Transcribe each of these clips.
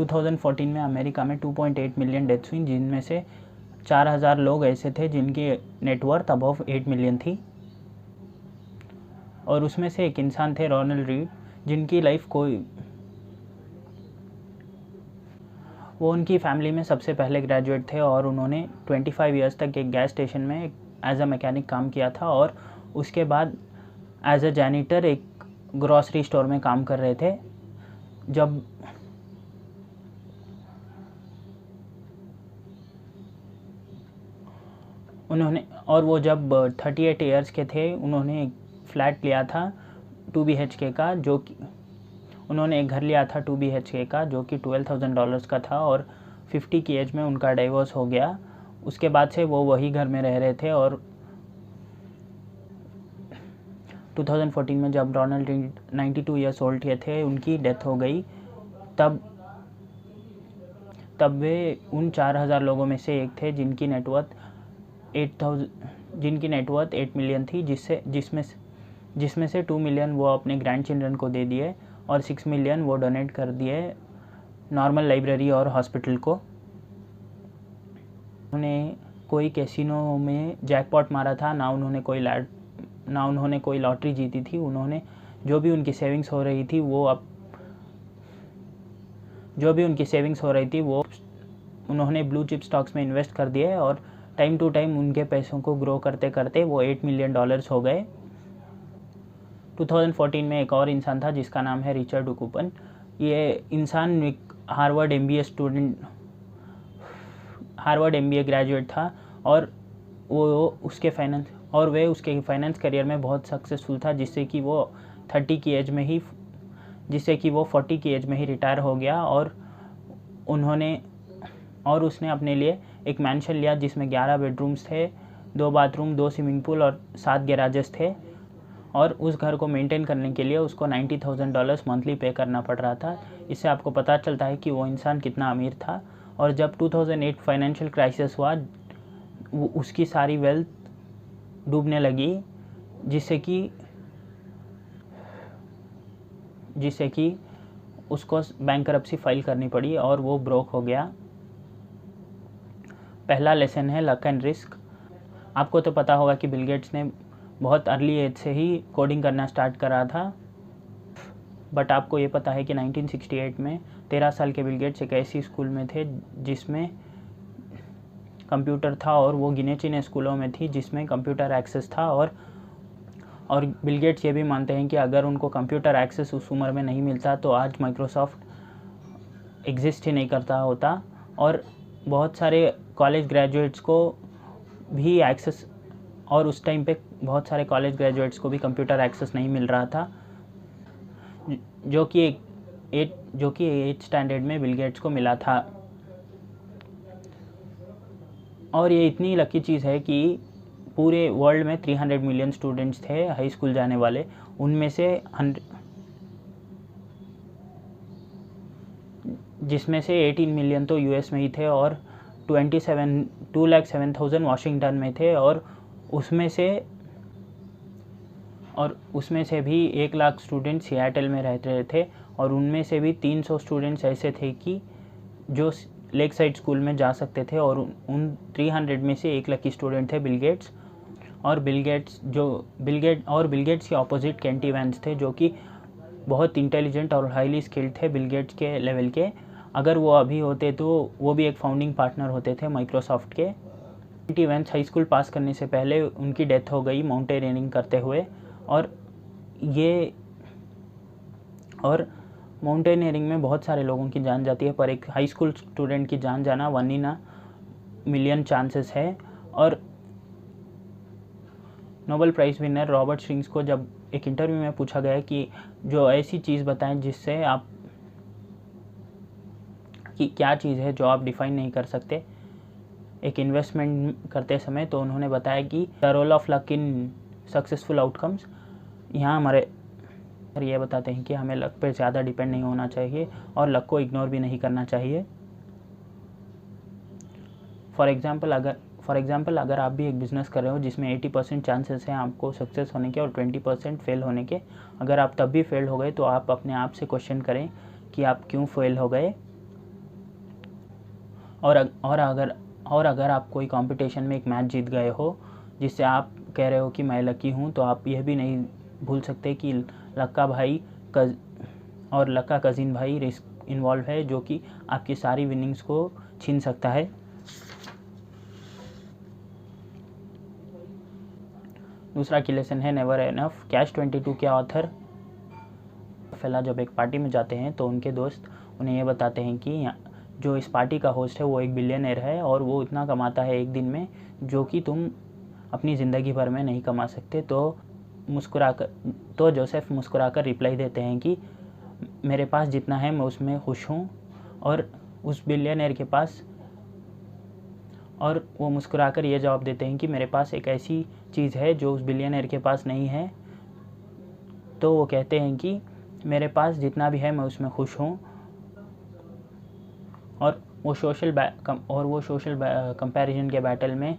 2014 में अमेरिका में 2.8 million deaths हुई, जिनमें से 4000 लोग ऐसे थे जिनकी नेटवर्थ अबव 8 मिलियन थी। और उसमें से एक इंसान थे रोनाल्ड रीड, जिनकी लाइफ वो उनकी फैमिली में सबसे पहले ग्रेजुएट थे और उन्होंने 25 ईयर्स तक एक गैस स्टेशन में एज अ मैकेनिक काम किया था और उसके बाद एज अ जैनिटर एक ग्रॉसरी स्टोर में काम कर रहे थे। जब वो जब 38 ईयर्स के थे उन्होंने एक फ्लैट लिया था 2 BHK का, जो कि उन्होंने एक घर लिया था 2 BHK का जो कि $12,000 का था और 50 की एज में उनका डाइवोर्स हो गया। उसके बाद से वो वही घर में रह रहे थे और 2014 में जब रोनाल्ड रीड 92 ईयर्स ओल्ड के थे उनकी डेथ हो गई। तब वे उन 4000 लोगों में से एक थे जिनकी नेटवर्थ 8 मिलियन थी, जिसमें से 2 मिलियन वो अपने ग्रैंड चिल्ड्रन को दे दिए और 6 मिलियन वो डोनेट कर दिए नॉर्मल लाइब्रेरी और हॉस्पिटल को। उन्होंने कोई कैसीनो में जैकपॉट मारा था, ना उन्होंने कोई लॉटरी जीती थी। उन्होंने जो भी उनकी सेविंग्स हो रही थी वो उन्होंने ब्लू चिप स्टॉक्स में इन्वेस्ट कर दिए और टाइम टू टाइम उनके पैसों को ग्रो करते करते वो $8 मिलियन हो गए। 2014 में एक और इंसान था जिसका नाम है रिचर्ड कूपन। ये इंसान हार्वर्ड MBA ग्रेजुएट था और उसके फाइनेंस करियर में बहुत सक्सेसफुल था, जिससे कि वो 40 की एज में ही रिटायर हो गया और उसने अपने लिए एक मैंशन लिया जिसमें 11 बेडरूम्स थे, 2 बाथरूम, 2 स्विमिंग पूल और 7 गैराजेस थे और उस घर को मेंटेन करने के लिए उसको $90,000 मंथली पे करना पड़ रहा था। इससे आपको पता चलता है कि वो इंसान कितना अमीर था। और जब 2008 फाइनेंशियल क्राइसिस हुआ, उसकी सारी वेल्थ डूबने लगी, जिससे कि उसको बैंकरप्सी फाइल करनी पड़ी और वो ब्रोक हो गया। पहला लेसन है लक एंड रिस्क। आपको तो पता होगा कि बिल गेट्स ने बहुत अर्ली एज से ही कोडिंग करना स्टार्ट करा था, बट आपको ये पता है कि 1968 में 13 साल के बिल गेट्स एक ऐसी स्कूल में थे जिसमें कंप्यूटर था और वो गिने चुने स्कूलों में थी जिसमें कंप्यूटर एक्सेस था। और बिल गेट्स ये भी मानते हैं कि अगर उनको कंप्यूटर एक्सेस उस उम्र में नहीं मिलता तो आज माइक्रोसॉफ्ट एग्जिस्ट ही नहीं करता होता और बहुत सारे कॉलेज ग्रेजुएट्स को भी एक्सेस और उस टाइम पे बहुत सारे कॉलेज ग्रेजुएट्स को भी कंप्यूटर एक्सेस नहीं मिल रहा था, जो कि 8th स्टैंडर्ड में बिल गेट्स को मिला था। और ये इतनी लकी चीज़ है कि पूरे वर्ल्ड में 300 मिलियन स्टूडेंट्स थे हाई स्कूल जाने वाले, उनमें से जिसमें से 18 मिलियन तो यूएस में ही थे और 2,07,000 वाशिंगटन में थे और उसमें से भी 1 लाख स्टूडेंट सियाटल में रहते थे और उनमें से भी 300 स्टूडेंट्स ऐसे थे कि जो लेक साइड स्कूल में जा सकते थे और उन 300 में से 1 लकी स्टूडेंट थे बिल गेट्स। और बिल गेट्स के ऑपोजिट केंटी वैन्स थे, जो कि बहुत इंटेलिजेंट और हाईली स्किल्ड थे बिल गेट्स के लेवल के। अगर वो अभी होते तो वो भी एक फाउंडिंग पार्टनर होते थे माइक्रोसॉफ्ट के। केंटी वैन्स हाई स्कूल पास करने से पहले उनकी डेथ हो गई माउंटेनियरिंग करते हुए और माउंटेनियरिंग में बहुत सारे लोगों की जान जाती है, पर एक हाई स्कूल स्टूडेंट की जान जाना 1 in a million चांसेस है। और नोबेल प्राइज़ विनर रॉबर्ट श्रिंग्स को जब एक इंटरव्यू में पूछा गया कि जो ऐसी चीज़ बताएं जिससे आप कि क्या चीज़ है जो आप डिफ़ाइन नहीं कर सकते एक इन्वेस्टमेंट करते समय, तो उन्होंने बताया कि the role of luck in successful outcomes. यहाँ हमारे ये बताते हैं कि हमें लक पे ज़्यादा डिपेंड नहीं होना चाहिए और लक को इग्नोर भी नहीं करना चाहिए। फॉर एग्ज़ाम्पल अगर आप भी एक बिज़नेस कर रहे हो जिसमें 80% चांसेस हैं आपको सक्सेस होने के और 20% फेल होने के, अगर आप तब भी फेल हो गए तो आप अपने आप से क्वेश्चन करें कि आप क्यों फेल हो गए। और अगर आप कोई कंपटीशन में एक मैच जीत गए हो जिससे आप कह रहे हो कि मैं लकी हूँ, तो आप यह भी नहीं भूल सकते कि लक्का कज़िन भाई रिस्क इन्वॉल्व है, जो कि आपकी सारी विनिंग्स को छीन सकता है। दूसरा की लेसन है नेवर एनफ। कैच-22 के ऑथर फेला जब एक पार्टी में जाते हैं तो उनके दोस्त उन्हें ये बताते हैं कि जो इस पार्टी का होस्ट है वो एक बिलियनर है और वो इतना कमाता है एक दिन में जो कि तुम अपनी ज़िंदगी भर में नहीं कमा सकते। तो जोसेफ मुस्कुराकर रिप्लाई देते हैं कि मेरे पास जितना है मैं उसमें खुश हूँ। और उस बिलियनर के पास और वो मुस्कुराकर ये जवाब देते हैं कि मेरे पास एक ऐसी चीज़ है जो उस बिलियनर के पास नहीं है। तो वो कहते हैं कि मेरे पास जितना भी है मैं उसमें खुश हूँ। और वो सोशल कंपैरिजन के बैटल में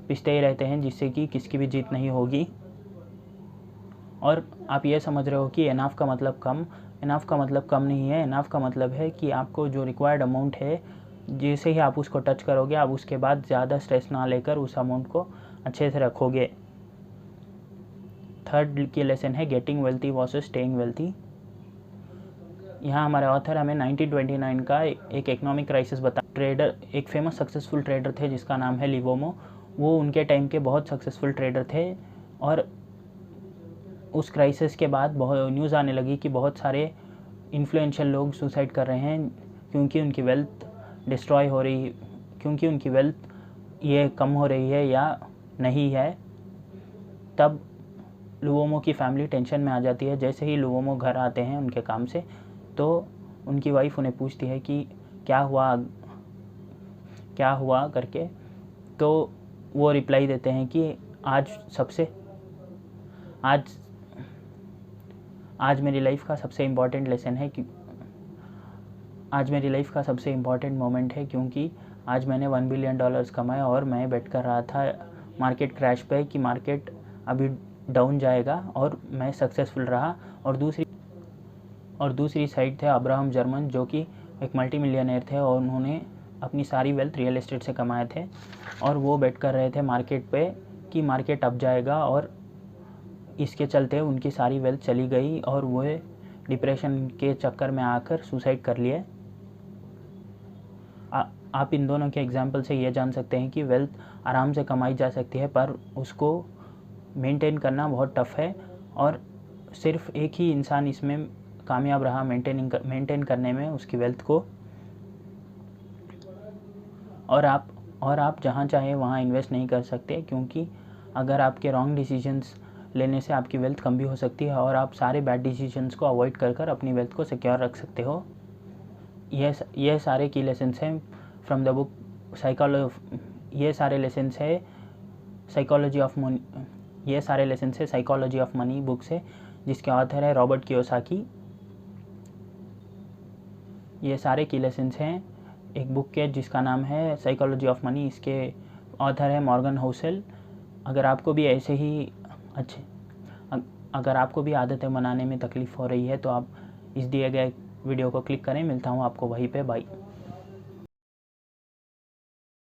पिसते ही रहते हैं जिससे कि किसकी भी जीत नहीं होगी। और आप ये समझ रहे हो कि इनफ का मतलब कम नहीं है। इनफ का मतलब है कि आपको जो रिक्वायर्ड अमाउंट है, जैसे ही आप उसको टच करोगे आप उसके बाद ज़्यादा स्ट्रेस ना लेकर उस अमाउंट को अच्छे से रखोगे। थर्ड की लेसन है getting wealthy versus staying wealthy. यहाँ हमारे ऑथर हमें 1929 का एक इकोनॉमिक क्राइसिस एक फेमस सक्सेसफुल ट्रेडर थे जिसका नाम है लिवोमो। वो उनके टाइम के बहुत सक्सेसफुल ट्रेडर थे और उस क्राइसिस के बाद बहुत न्यूज़ आने लगी कि बहुत सारे इन्फ्लुएंशियल लोग सुसाइड कर रहे हैं क्योंकि उनकी वेल्थ डिस्ट्रॉय हो रही, क्योंकि उनकी वेल्थ ये कम हो रही है या नहीं है। तब लुवोमो की फैमिली टेंशन में आ जाती है। जैसे ही लुवोमो घर आते हैं उनके काम से, तो उनकी वाइफ उन्हें पूछती है कि क्या हुआ करके। तो वो रिप्लाई देते हैं कि आज मेरी लाइफ का सबसे इम्पॉर्टेंट लेसन है कि आज मेरी लाइफ का सबसे इम्पॉर्टेंट मोमेंट है क्योंकि आज मैंने $1 बिलियन कमाए और मैं बेट कर रहा था मार्केट क्रैश पे कि मार्केट अभी डाउन जाएगा और मैं सक्सेसफुल रहा। और दूसरी साइड थे अब्राहम जर्मन जो कि एक मल्टी मिलियनर थे और उन्होंने अपनी सारी वेल्थ रियल एस्टेट से कमाए थे और वो बेट कर रहे थे मार्केट पे कि मार्केट अप जाएगा। और इसके चलते उनकी सारी वेल्थ चली गई और वो डिप्रेशन के चक्कर में आकर सुसाइड कर लिए। आप इन दोनों के एग्जाम्पल से ये जान सकते हैं कि वेल्थ आराम से कमाई जा सकती है पर उसको मेंटेन करना बहुत टफ़ है और सिर्फ एक ही इंसान इसमें कामयाब रहा मेंटेन करने में उसकी वेल्थ को। और आप जहाँ चाहे वहाँ इन्वेस्ट नहीं कर सकते क्योंकि अगर आपके रॉन्ग डिसीजंस लेने से आपकी वेल्थ कम भी हो सकती है और आप सारे बैड डिसीजंस को अवॉइड कर अपनी वेल्थ को सिक्योर रख सकते हो। यह सारे की लेसन्स हैं फ्रॉम द बुक ये सारे लेसन्स है साइकोलॉजी ऑफ मनी बुक से, जिसके ऑथर है रॉबर्ट कियोसाकी। ये सारे की लेसन्स हैं एक बुक के जिसका नाम है साइकोलॉजी ऑफ मनी। इसके ऑथर है मॉर्गन हाउसेल। अगर आपको भी आदतें बनाने में तकलीफ़ हो रही है तो आप इस दिए गए वीडियो को क्लिक करें। मिलता हूँ आपको वहीं पे। बाय।